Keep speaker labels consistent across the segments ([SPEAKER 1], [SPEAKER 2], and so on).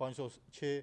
[SPEAKER 1] 506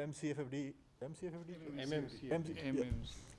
[SPEAKER 1] MCFD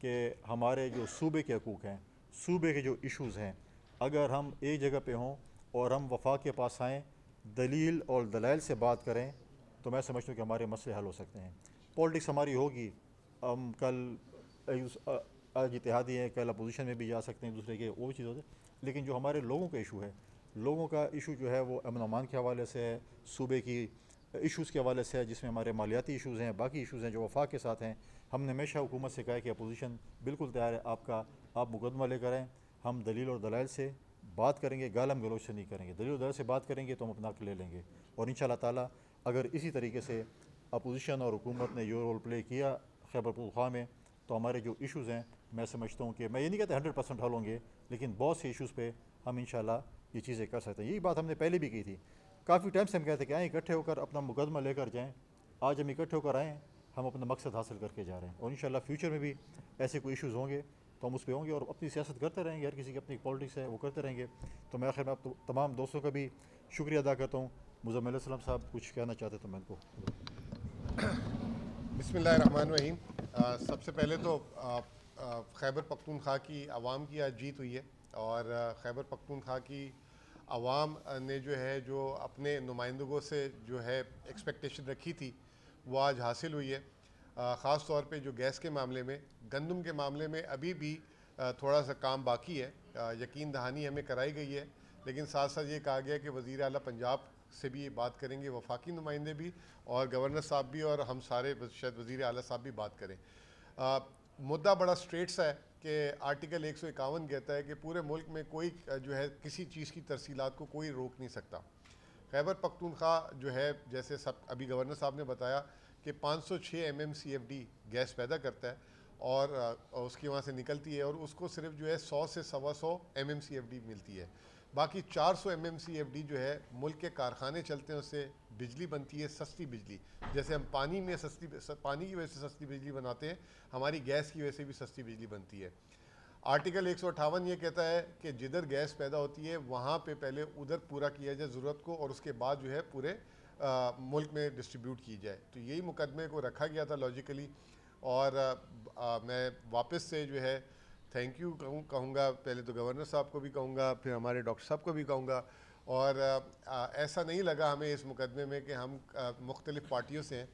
[SPEAKER 1] کہ ہمارے جو صوبے کے حقوق ہیں, صوبے کے جو ایشوز ہیں, اگر ہم ایک جگہ پہ ہوں اور ہم وفاق کے پاس آئیں, دلیل اور دلائل سے بات کریں, تو میں سمجھتا ہوں کہ ہمارے مسئلے حل ہو سکتے ہیں. پولیٹکس ہماری ہوگی, ہم کل آج اتحادی ہیں, کل اپوزیشن میں بھی جا سکتے ہیں دوسرے کے, وہ بھی چیز ہوتی ہے, لیکن جو ہمارے لوگوں کا ایشو ہے, لوگوں کا ایشو جو ہے وہ امن و امان کے حوالے سے ہے, صوبے کی ایشوز کے حوالے سے ہے, جس میں ہمارے مالیاتی ایشوز ہیں, باقی ایشوز ہیں جو وفاق کے ساتھ ہیں. ہم نے ہمیشہ حکومت سے کہا ہے کہ اپوزیشن بالکل تیار ہے, آپ مقدمہ لے کر آئیں, ہم دلیل اور دلائل سے بات کریں گے, گالم گلوچ سے نہیں کریں گے. دلیل اور دلائل سے بات کریں گے تو ہم اپنا حق لے لیں گے, اور انشاءاللہ تعالیٰ اگر اسی طریقے سے اپوزیشن اور حکومت نے یہ رول پلے کیا خیبر پختونخوا میں, تو ہمارے جو ایشوز ہیں, میں سمجھتا ہوں کہ میں یہ نہیں کہتا 100% حل ہوں گے, لیکن بہت سے ایشوز پہ ہم انشاءاللہ یہ چیزیں کر سکتے ہیں. یہی بات ہم نے پہلے بھی کی تھی, کافی ٹائم سے ہم کہتے ہیں کہ آئیں اکٹھے ہو کر اپنا مقدمہ لے کر جائیں. آج ہم اکٹھے ہو کر آئیں, ہم اپنا مقصد حاصل کر کے جا رہے ہیں, اور انشاءاللہ فیوچر میں بھی ایسے کوئی ایشوز ہوں گے تو ہم اس پہ ہوں گے, اور اپنی سیاست کرتے رہیں گے. ہر کسی کی اپنی پالیٹکس ہے, وہ کرتے رہیں گے. تو میں آخر میں آپ تمام دوستوں کا بھی شکریہ ادا کرتا ہوں. مزمل السلام صاحب کچھ کہنا چاہتے تو میں ان کو.
[SPEAKER 2] بسم اللہ الرحمن الرحیم. سب سے پہلے تو خیبر پختونخوا کی عوام کی آج جیت ہوئی ہے, اور خیبر پختونخوا کی عوام نے جو ہے جو اپنے نمائندگوں سے جو ہے ایکسپیکٹیشن رکھی تھی وہ آج حاصل ہوئی ہے. خاص طور پہ جو گیس کے معاملے میں, گندم کے معاملے میں ابھی بھی تھوڑا سا کام باقی ہے. یقین دہانی ہمیں کرائی گئی ہے, لیکن ساتھ ساتھ یہ کہا گیا کہ وزیر اعلیٰ پنجاب سے بھی یہ بات کریں گے, وفاقی نمائندے بھی, اور گورنر صاحب بھی, اور ہم سارے شاید وزیر اعلیٰ صاحب بھی بات کریں. مدعا بڑا اسٹریٹ سا ہے کہ آرٹیکل 151 کہتا ہے کہ پورے ملک میں کوئی جو ہے کسی چیز کی ترسیلات کو کوئی روک نہیں سکتا. خیبر پختونخوا جو ہے جیسے ابھی گورنر صاحب نے بتایا کہ 506 MMCFD گیس پیدا کرتا ہے, اور اس کی وہاں سے نکلتی ہے, اور اس کو صرف جو ہے 100 سے 125 MMCFD ملتی ہے. باقی 400 MMCFD جو ہے ملک کے کارخانے چلتے ہیں, اس سے بجلی بنتی ہے, سستی بجلی. جیسے ہم پانی کی وجہ سے سستی بجلی بناتے ہیں, ہماری گیس کی وجہ سے بھی سستی بجلی بنتی ہے. آرٹیکل 158 یہ کہتا ہے کہ جدھر گیس پیدا ہوتی ہے وہاں پہ پہلے ادھر پورا کیا جائے ضرورت کو, اور اس کے بعد جو ہے پورے ملک میں ڈسٹریبیوٹ کی جائے. تو یہی مقدمے کو رکھا گیا تھا لاجیکلی, اور میں واپس سے جو ہے تھینک یو کہوں گا. پہلے تو گورنر صاحب کو بھی کہوں گا, پھر ہمارے ڈاکٹر صاحب کو بھی کہوں گا. اور ایسا نہیں لگا ہمیں اس مقدمے میں کہ ہم مختلف پارٹیوں سے ہیں.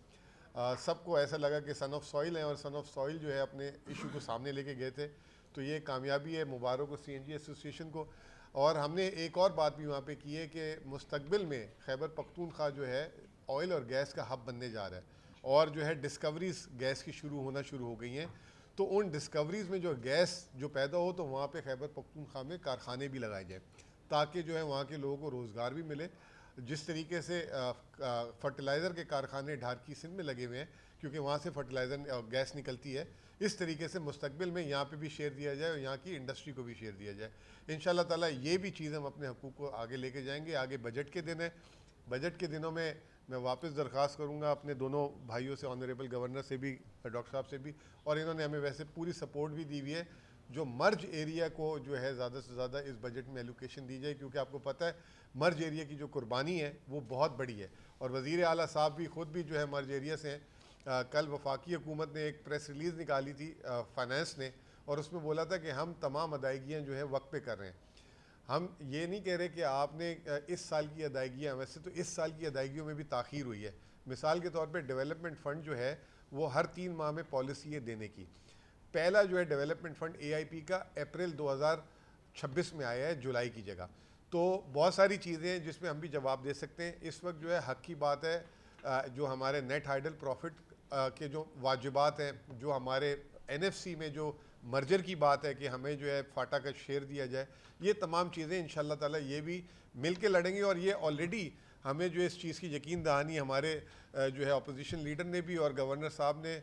[SPEAKER 2] سب کو ایسا لگا کہ سن آف سوئل ہیں, اور سن آف سوئل جو ہے اپنے ایشو کو سامنے لے کے گئے تھے. تو یہ کامیابی ہے, مبارک ہو CNG ایسوسیشن کو. اور ہم نے ایک اور بات بھی وہاں پہ کی ہے کہ مستقبل میں خیبر پختونخوا جو ہے آئل اور گیس کا ہب بننے جا رہا ہے, اور جو ہے ڈسکوریز گیس کی ہونا شروع ہو گئی ہیں. تو ان ڈسکوریز میں جو گیس جو پیدا ہو تو وہاں پہ خیبر پختونخوا میں کارخانے بھی لگائے جائیں, تاکہ جو ہے وہاں کے لوگوں کو روزگار بھی ملے. جس طریقے سے فرٹیلائزر کے کارخانے ڈھارکی سندھ میں لگے ہوئے ہیں, کیونکہ وہاں سے فرٹیلائزر گیس نکلتی ہے, اس طریقے سے مستقبل میں یہاں پہ بھی شیئر دیا جائے, اور یہاں کی انڈسٹری کو بھی شیئر دیا جائے. انشاءاللہ تعالیٰ یہ بھی چیز ہم اپنے حقوق کو آگے لے کے جائیں گے. آگے بجٹ کے دن ہیں, بجٹ کے دنوں میں واپس درخواست کروں گا اپنے دونوں بھائیوں سے, آنریبل گورنر سے بھی, ڈاکٹر صاحب سے بھی, اور انہوں نے ہمیں ویسے پوری سپورٹ بھی دی ہوئی ہے, جو مرج ایریا کو جو ہے زیادہ سے زیادہ اس بجٹ میں ایلوکیشن دی جائے, کیونکہ آپ کو پتہ ہے مرج ایریا کی جو قربانی ہے وہ بہت بڑی ہے. اور وزیر اعلیٰ صاحب بھی خود بھی جو ہے مرج ایریا سے ہیں. کل وفاقی حکومت نے ایک پریس ریلیز نکالی تھی فائنانس نے, اور اس میں بولا تھا کہ ہم تمام ادائیگیاں جو ہیں وقت پہ کر رہے ہیں. ہم یہ نہیں کہہ رہے کہ آپ نے اس سال کی ادائیگیاں, ویسے تو اس سال کی ادائیگیوں میں بھی تاخیر ہوئی ہے. مثال کے طور پہ ڈیولپمنٹ فنڈ جو ہے وہ ہر 3 ماہ میں پالیسی ہے دینے کی. پہلا جو ہے ڈیولپمنٹ فنڈ AIP کا اپریل 2026 میں آیا ہے, جولائی کی جگہ. تو بہت ساری چیزیں ہیں جس میں ہم بھی جواب دے سکتے ہیں. اس وقت جو ہے حق کی بات ہے, جو ہمارے نیٹ ہائیڈل پروفٹ کے جو واجبات ہیں, جو ہمارے NFC میں جو مرجر کی بات ہے کہ ہمیں جو ہے فاٹا کا شیئر دیا جائے, یہ تمام چیزیں انشاءاللہ تعالیٰ یہ بھی مل کے لڑیں گے. اور یہ آلریڈی ہمیں جو اس چیز کی یقین دہانی ہمارے جو ہے اپوزیشن لیڈر نے بھی اور گورنر صاحب نے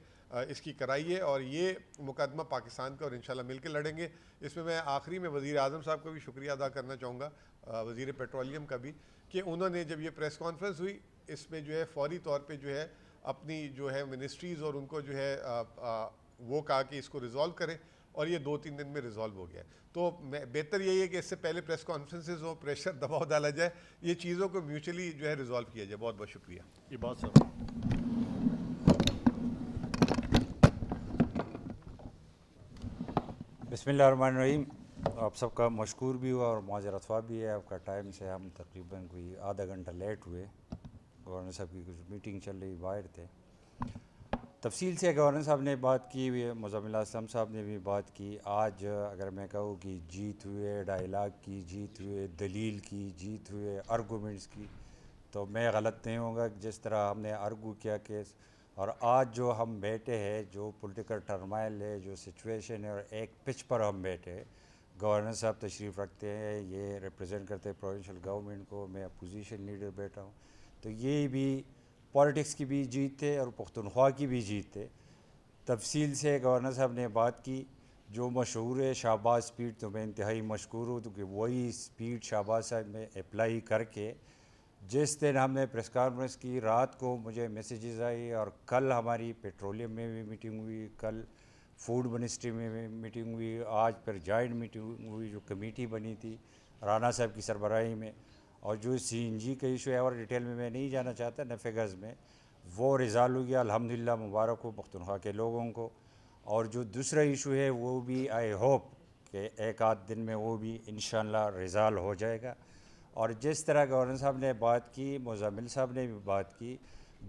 [SPEAKER 2] اس کی کرائی ہے, اور یہ مقدمہ پاکستان کا, اور انشاءاللہ مل کے لڑیں گے. اس میں آخری میں وزیر اعظم صاحب کا بھی شکریہ ادا کرنا چاہوں گا, وزیر پیٹرولیم کا بھی, کہ انہوں نے جب یہ پریس کانفرنس ہوئی اس میں جو ہے فوری طور پہ جو ہے اپنی جو ہے منسٹریز اور ان کو جو ہے وہ کہا کہ اس کو ریزالو کریں, اور یہ 2-3 دن میں ریزالو ہو گیا. تو بہتر یہی ہے کہ اس سے پہلے پریس کانفرنسز ہوں, پریشر دباؤ ڈالا جائے, یہ چیزوں کو میوچلی جو ہے ریزالو کیا جائے. بہت بہت شکریہ.
[SPEAKER 1] یہ بات صاحب
[SPEAKER 3] بسم اللہ الرحمن الرحیم. آپ سب کا مشکور بھی ہوا اور معذرت خواہ بھی ہے. آپ کا ٹائم سے ہم تقریباً کوئی آدھا گھنٹہ لیٹ ہوئے. گورنر صاحب کی کچھ میٹنگ چل رہی, باہر تھے. تفصیل سے گورنر صاحب نے بات کی ہوئی ہے, مزمل اسلم صاحب نے بھی بات کی. آج اگر میں کہوں کہ جیت ہوئے ڈائلاگ کی, جیت ہوئے دلیل کی, جیت ہوئے آرگومنٹس کی, تو میں غلط نہیں ہوں گا. جس طرح ہم نے آرگو کیا کیس, اور آج جو ہم بیٹھے ہیں, جو پولیٹیکل ٹرمائل ہے, جو سچویشن ہے, اور ایک پچ پر ہم بیٹھے, گورنر صاحب تشریف رکھتے ہیں, یہ ریپرزینٹ کرتے ہیں پروونشل گورنمنٹ کو, میں اپوزیشن لیڈر بیٹھا ہوں, تو یہ بھی پالیٹکس کی بھی جیت ہے اور پختونخوا کی بھی جیت ہے. تفصیل سے گورنر صاحب نے بات کی. جو مشہور ہے شہباز اسپیڈ, تو میں انتہائی مشکور ہوں کہ وہی اسپیڈ شہباز صاحب میں اپلائی کر کے جس دن ہم نے پریس کانفرنس کی, رات کو مجھے میسیجز آئی, اور کل ہماری پیٹرولیم میں بھی میٹنگ ہوئی, کل فوڈ منسٹری میں بھی میٹنگ ہوئی, آج پھر جوائنٹ میٹنگ ہوئی جو کمیٹی بنی تھی رانا صاحب کی سربراہی میں. اور جو سی این جی کا ایشو ہے, اور ڈیٹیل میں نہیں جانا چاہتا نہ فگرز میں, وہ ریزالو ہو گیا الحمدللہ, مبارک ہو پختونخوا کے لوگوں کو. اور جو دوسرا ایشو ہے وہ بھی آئی ہوپ کہ ایک آدھ دن میں وہ بھی انشاءاللہ ریزالو ہو جائے گا. اور جس طرح گورنر صاحب نے بات کی, مزمل صاحب نے بھی بات کی,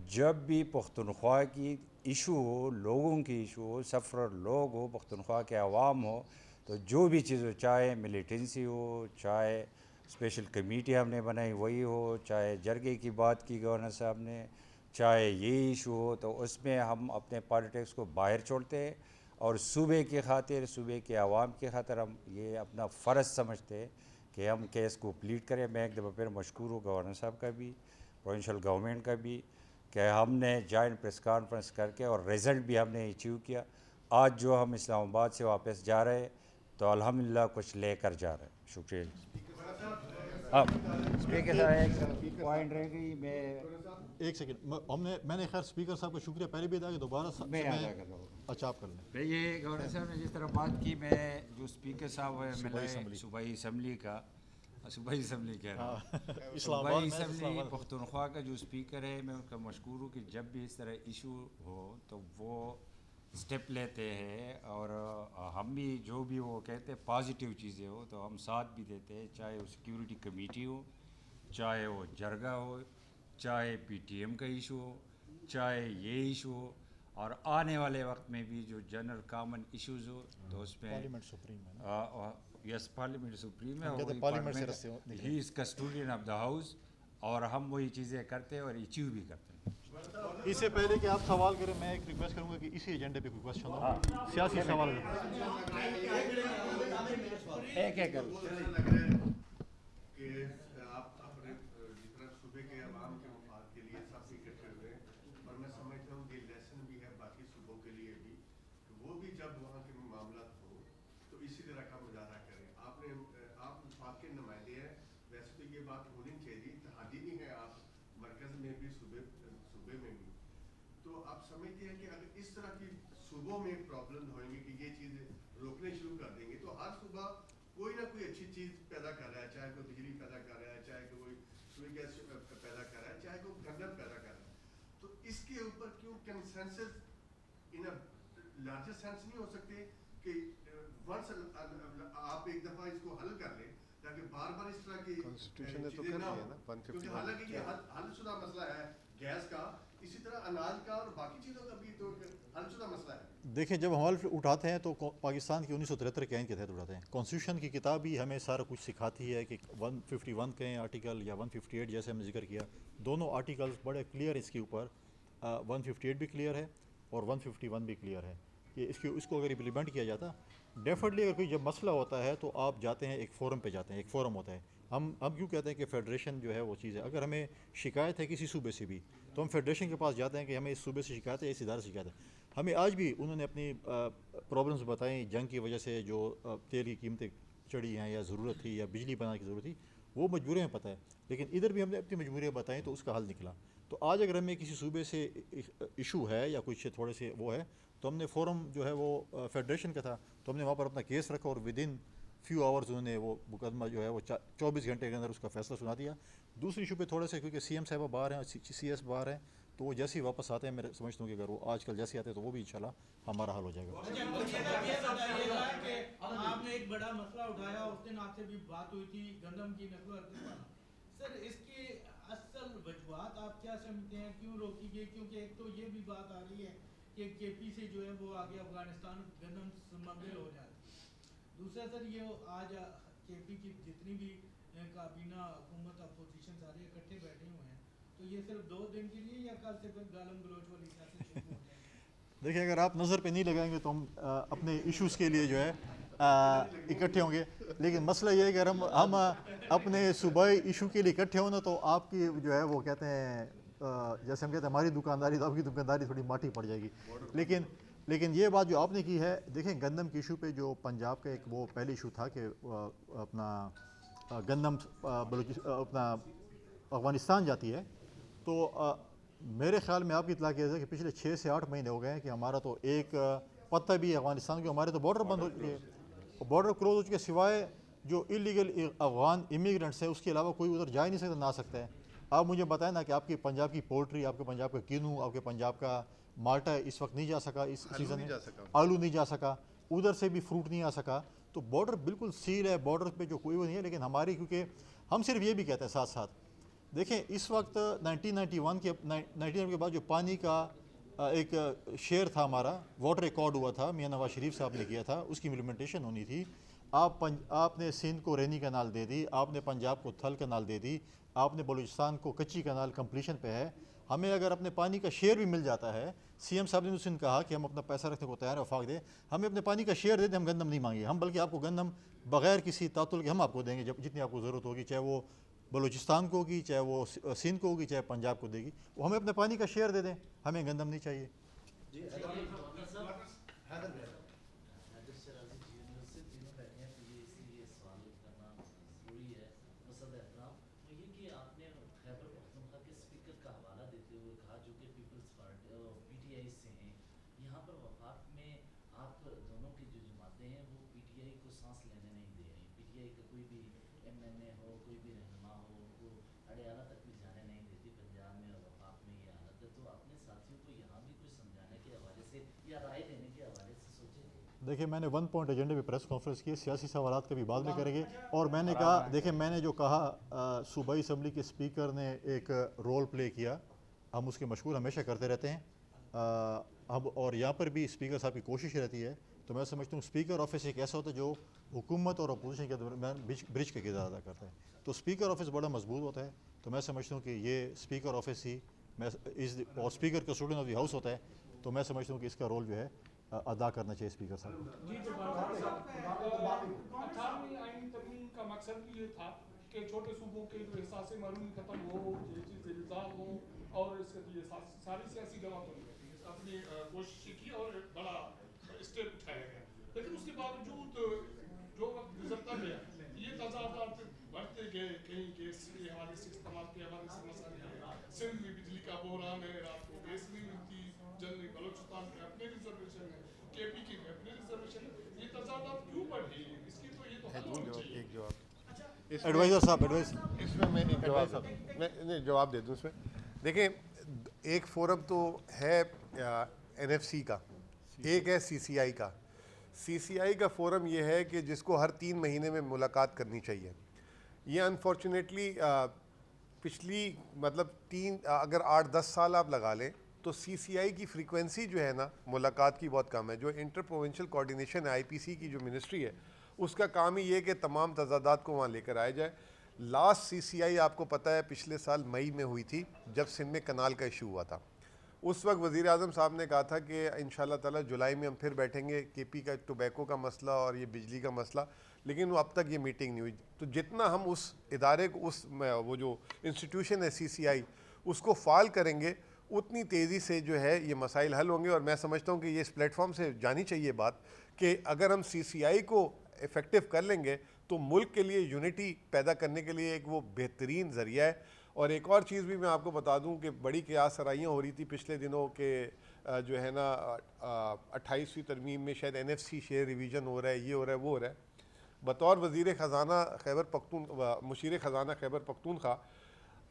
[SPEAKER 3] جب بھی پختونخوا کی ایشو ہو, لوگوں کی ایشو ہو, سفر لوگ ہو, پختونخوا کے عوام ہو, تو جو بھی چیز ہو, چاہے ملیٹنسی ہو, چاہے اسپیشل کمیٹی ہم نے بنائی وہی ہو, چاہے جرگے کی بات کی گورنر صاحب نے, چاہے یہ ایشو ہو, تو اس میں ہم اپنے پالیٹکس کو باہر چھوڑتے ہیں اور صوبے کی خاطر, صوبے کے عوام کی خاطر ہم یہ اپنا فرض سمجھتے ہیں کہ ہم کیس کو پلیٹ کریں. میں ایک دفعہ پھر مشکور ہوں گورنر صاحب کا بھی, پروونشل گورنمنٹ کا بھی, کہ ہم نے جوائنٹ پریس کانفرنس کر کے اور رزلٹ بھی ہم نے اچیو کیا. آج جو ہم اسلام آباد سے واپس جا رہے ہیں تو الحمدللہ کچھ لے کر جا رہے ہیں. شکریہ. ہاں اسپیکر صاحب ایک پوائنٹ رہ گئی,
[SPEAKER 1] ایک سیکنڈ, میں نے خیر اسپیکر صاحب کا شکریہ پہلے بھی ادا کیا, دوبارہ
[SPEAKER 3] میں ادا کر رہا ہوں.
[SPEAKER 1] اچھا آپ کر لیں.
[SPEAKER 3] میں یہ گورنر صاحب نے جس طرح بات کی, میں جو اسپیکر صاحب ہے
[SPEAKER 1] صوبائی اسمبلی,
[SPEAKER 3] صوبائی اسمبلی کا, صوبائی اسمبلی کہہ رہا ہوں,
[SPEAKER 1] اسلام آباد
[SPEAKER 3] صوبائی
[SPEAKER 1] میں
[SPEAKER 3] اسمبلی پختونخوا کا جو اسپیکر ہے, میں ان کا مشکور ہوں کہ جب بھی اس طرح ایشو ہو تو وہ اسٹیپ لیتے ہیں, اور ہم بھی جو بھی وہ کہتے ہیں پازیٹیو چیزیں ہو تو ہم ساتھ بھی دیتے ہیں, چاہے وہ سیکیورٹی کمیٹی ہو, چاہے وہ جرگہ ہو, چاہے پی ٹی ایم کا ایشو ہو, چاہے یہ ایشو ہو, اور آنے والے وقت میں بھی جو جنرل کامن ایشوز ہو تو اس میں
[SPEAKER 1] پارلیمنٹ سپریم ہے,
[SPEAKER 3] یس پارلیمنٹ سپریم ہے,
[SPEAKER 1] ہم کہتے ہیں
[SPEAKER 3] وہی
[SPEAKER 1] پارلیمنٹ سے رستے
[SPEAKER 3] ہی از کسٹوڈین آف دا ہاؤس, اور ہم وہی چیزیں کرتے ہیں اور ایچیو بھی کرتے ہیں.
[SPEAKER 1] اس سے پہلے کہ آپ سوال کریں, میں ایک ریکویسٹ کروں گا کہ اسی ایجنڈے پہ کوئی کوشچن ہو, سیاسی سوال.
[SPEAKER 3] ایک ایک
[SPEAKER 2] کہ آپ اپنے جس طرح صوبے کے عوام کے مفاد کے لیے سب اکٹھے ہوئے ہیں, اور میں سمجھتا ہوں کہ لیسن بھی ہے باقی صوبوں کے لیے بھی, کہ وہ بھی جب وہاں کے معاملات ہوں تو اسی طرح کا مظاہرہ کریں. آپ وفاق کے نمائندے ہیں, ویسے تو یہ بات ہونی چاہیے, اتحادی بھی ہیں آپ, مرکز میں بھی صوبے میں بھی, تو آپ سمجھتے ہیں کہ اگر اس طرح کی صوبوں میں پرابلم ہوئیں گے کہ یہ چیزیں روکنے شروع کر دیں گے, تو ہر صوبہ کوئی نہ کوئی اچھی چیز پیدا کر رہا ہے, چاہے کوئی بجلی پیدا کر رہا ہے, چاہے کوئی سوئی گیس پیدا کر رہا ہے, چاہے کوئی گندم پیدا کر رہا ہے, تو اس کے اوپر کیوں کنسنسس ان لارجر سینس نہیں ہو سکتے کہ ونس آپ ایک دفعہ اس کو حل کر لیں تاکہ بار بار اس طرح کی چیزیں نہ ہوں, کیونکہ حالانکہ یہ حل شدہ مسئلہ ہے گیس کا, اسی طرح اناج کا اور باقی چیزوں کا بھی تو حل شدہ مسئلہ ہے.
[SPEAKER 1] دیکھیں, جب ہم حلف اٹھاتے ہیں تو پاکستان کی 1973 کے آئین کے تحت اٹھاتے ہیں. کانسٹیٹیوشن کی کتاب ہی ہمیں سارا کچھ سکھاتی ہے کہ 151 کہیں آرٹیکل یا 158 جیسے ہم نے ذکر کیا, دونوں آرٹیکلز بڑے کلیئر اس کے اوپر, 158 بھی کلیئر ہے اور 151 بھی کلیئر ہے کہ اس کو اگر امپلیمنٹ کیا جاتا, ڈیفینیٹلی اگر کوئی جب مسئلہ ہوتا ہے تو آپ جاتے ہیں ایک فورم پہ جاتے ہیں, ایک فورم ہوتا ہے. ہم کیوں کہتے ہیں کہ فیڈریشن جو ہے وہ چیز ہے, اگر ہمیں شکایت ہے کسی صوبے سے بھی تو ہم فیڈریشن کے پاس جاتے ہیں کہ ہمیں اس صوبے سے شکایت ہے, اس ادارے سے شکایت ہے. ہمیں آج بھی انہوں نے اپنی پرابلمس بتائیں, جنگ کی وجہ سے جو تیل کی قیمتیں چڑھی ہیں یا ضرورت تھی یا بجلی بنانے کی ضرورت تھی, وہ مجبوریاں پتہ ہے, لیکن ادھر بھی ہم نے اپنی مجبوریاں بتائیں تو اس کا حل نکلا. تو آج اگر ہمیں کسی صوبے سے ایشو ہے یا کچھ تھوڑے سے وہ ہے, تو ہم نے فورم جو ہے وہ فیڈریشن کا تھا, تو ہم نے وہاں پر اپنا کیس رکھا اور ودن فیو آورز انہوں نے وہ مقدمہ جو ہے وہ 24 گھنٹے کے اندر اس کا فیصلہ سنا دیا. دوسری ایشو پہ تھوڑے سے کیونکہ سی ایم صاحبہ باہر ہیں, سی ایس باہر ہیں, تو وہ جیسے ہی واپس آتے ہیں میں سمجھتا ہوں کہ اگر وہ آج کل جیسے آتے ہیں تو وہ بھی انشاءاللہ ہمارا حل ہو جائے گا.
[SPEAKER 4] آپ نے ایک بڑا مسئلہ اٹھایا, اس دن آپ سے بھی بات ہوئی تھی گندم کی نقل و حرکت والا. سر اس کی اصل وجوہات آپ کیا سمجھتے ہیں, کیوں روکی گئی؟ کیونکہ ایک تو یہ بھی بات آ رہی ہے کہ کے پی سے جو ہے وہ آگے افغانستان گندم سمگل ہو جاتی. دوسرا سر یہ آج کے پی کی جتنی بھی کابینہ حکومت اپوزیشن سارے اکٹھے بیٹھے ہوئے ہیں, تو یہ صرف 2 دن کے لیے یا کل سے پھر گالم گلوچ والی سیاست شروع ہو جائے گی؟
[SPEAKER 1] دیکھیں اگر آپ نظر پہ نہیں لگائیں گے تو ہم اپنے ایشوز کے لیے جو ہے اکٹھے ہوں گے, لیکن مسئلہ یہ ہے کہ اگر ہم اپنے صوبائی ایشو کے لیے اکٹھے ہوں نا تو آپ کی جو ہے وہ کہتے ہیں جیسے ہم کہتے ہیں ہماری دکانداری تو آپ کی دکانداری تھوڑی ماٹی پڑ جائے گی. لیکن یہ بات جو آپ نے کی ہے, دیکھیں گندم کے ایشو پہ جو پنجاب کا ایک وہ پہلے ایشو تھا کہ اپنا گندم اپنا افغانستان جاتی ہے, تو میرے خیال میں آپ کی اطلاع کیا جائے کہ پچھلے 6 سے 8 مہینے ہو گئے ہیں کہ ہمارا تو ایک پتہ بھی افغانستان کے, ہمارے تو بارڈر بند ہو چکے ہیں, بارڈر کلوز ہو چکے, سوائے جو اللیگل افغان امیگرنٹس ہیں اس کے علاوہ کوئی ادھر جا ہی نہیں سکتا, نہ آ سکتا ہے. آپ مجھے بتائیں نا کہ آپ کی پنجاب کی پولٹری, آپ کے پنجاب کا کینو, آپ کے پنجاب کا مالٹا اس وقت نہیں جا سکا, اس سیزن میں آلو نہیں جا سکا, ادھر سے بھی فروٹ نہیں آ سکا, تو بارڈر بالکل سیل ہے, بارڈر پہ جو کوئی وہ نہیں ہے. لیکن ہماری کیونکہ ہم صرف یہ بھی کہتے ہیں ساتھ ساتھ, دیکھیں اس وقت 1991 کے بعد جو پانی کا ایک شیئر تھا ہمارا, واٹر ریکارڈ ہوا تھا, میاں نواز شریف صاحب نے کیا تھا, اس کی امپلیمنٹیشن ہونی تھی. آپ نے سندھ کو رینی کنال دے دی, آپ نے پنجاب کو تھل کنال دے دی, آپ نے بلوچستان کو کچی کنال کمپلیشن پہ ہے. ہمیں اگر اپنے پانی کا شیئر بھی مل جاتا ہے, سی ایم صاحب نے اس دن کہا کہ ہم اپنا پیسہ رکھنے کو تیار ہیں, وفاق دے, ہمیں اپنے پانی کا شیئر دے دیں, ہم گندم نہیں مانگے, ہم بلکہ آپ کو گندم بغیر کسی تعطل کے ہم آپ کو دیں گے جتنی آپ کو ضرورت ہوگی, چاہے وہ بلوچستان کو ہوگی, چاہے وہ سندھ کو ہوگی, چاہے پنجاب کو دے گی, وہ ہمیں اپنے پانی کا شیئر دے دیں, ہمیں گندم نہیں چاہیے. دیکھیں میں نے 1 پوائنٹ ایجنڈے پہ پریس کانفرنس کی, سیاسی سوالات کا بھی بعد میں کریں گے. اور میں نے کہا, دیکھیں میں نے جو کہا صوبائی اسمبلی کے اسپیکر نے ایک رول پلے کیا, ہم اس کے مشکور ہمیشہ کرتے رہتے ہیں. اب اور یہاں پر بھی اسپیکر صاحب کی کوشش رہتی ہے, تو میں سمجھتا ہوں اسپیکر آفس ایک ایسا ہوتا ہے جو حکومت اور اپوزیشن کے درمیان برج کا کردار ادا کرتا ہے. تو اسپیکر آفس بڑا مضبوط ہوتا ہے, تو میں سمجھتا ہوں کہ یہ اسپیکر آفس ہی اور اسپیکر کا اسٹوڈنٹ آف دی ہاؤس ہوتا ہے, تو میں سمجھتا ہوں کہ اس کا رول جو ہے ادا کرنا چاہیے اسپیکر صاحب.
[SPEAKER 5] 18ویں آئین ترمیم کا مقصد بھی یہ تھا کہ چھوٹے صوبوں کے جو احساس محرومی ختم ہو, یہ چیزیں الزام ہو, اور اس کے لیے ساری سیاسی جماعتوں نے اپنی کوششیں کی اور بڑا اسٹیپ اٹھایا گیا. لیکن اس کے باوجود جو وقت گزرتا گیا یہ تضادات بڑھتے گئے, کہیں گیس کے حوالے سے استعمال کے حوالے سے مسائل ہیں, سندھ میں بجلی کا بحران ہے, رات کو گیس نہیں ملتی, جنرل بلوچستان کے اپنے ریزرویشن ہے, کے پی کے اپنے ریزرویشن ہے, یہ تضادات کیوں بڑھے؟ اس کی تو یہ تو حل ہونا چاہیے.
[SPEAKER 2] ایک جواب
[SPEAKER 1] ایڈوائزر صاحب,
[SPEAKER 2] اس میں میں ایک جواب دے دوں. اس میں دیکھیں ایک فورم تو ہے NFC کا, ایک ہے CCI کا. CCI کا فورم یہ ہے کہ جس کو ہر 3 مہینے میں ملاقات کرنی چاہیے. یہ انفارچونیٹلی پچھلی مطلب اگر 8-10 سال آپ لگا لیں تو CCI کی فریکوینسی جو ہے نا ملاقات کی بہت کم ہے. جو انٹر پروونشل کوارڈینیشن ہے IPC کی جو منسٹری ہے, اس کا کام ہی یہ کہ تمام تضادات کو وہاں لے کر آیا جائے. لاسٹ CCI آپ کو پتہ ہے پچھلے سال مئی میں ہوئی تھی جب سندھ میں کنال کا ایشو ہوا تھا. اس وقت وزیر اعظم صاحب نے کہا تھا کہ انشاءاللہ تعالی جولائی میں ہم پھر بیٹھیں گے, KP کا ٹوبیکو کا مسئلہ اور یہ بجلی کا مسئلہ, لیکن وہ اب تک یہ میٹنگ نہیں ہوئی. تو جتنا ہم اس ادارے کو وہ جو انسٹیٹیوشن ہے CCI اس کو فعال کریں گے اتنی تیزی سے جو ہے یہ مسائل حل ہوں گے. اور میں سمجھتا ہوں کہ یہ اس پلیٹ فارم سے جانی چاہیے بات کہ اگر ہم CCI کو افیکٹو کر لیں گے تو ملک کے لیے یونٹی پیدا کرنے کے لیے ایک وہ بہترین ذریعہ ہے. اور ایک اور چیز بھی میں آپ کو بتا دوں کہ بڑی قیاس سرائیاں ہو رہی تھی پچھلے دنوں کہ جو ہے نا 28ویں ترمیم میں شاید NFC شیئر ریویژن ہو رہا ہے, یہ ہو رہا ہے, وہ ہو رہا ہے. بطور وزیر خزانہ خیبر پختون مشیر خزانہ خیبر پختونخوا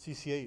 [SPEAKER 1] CCI,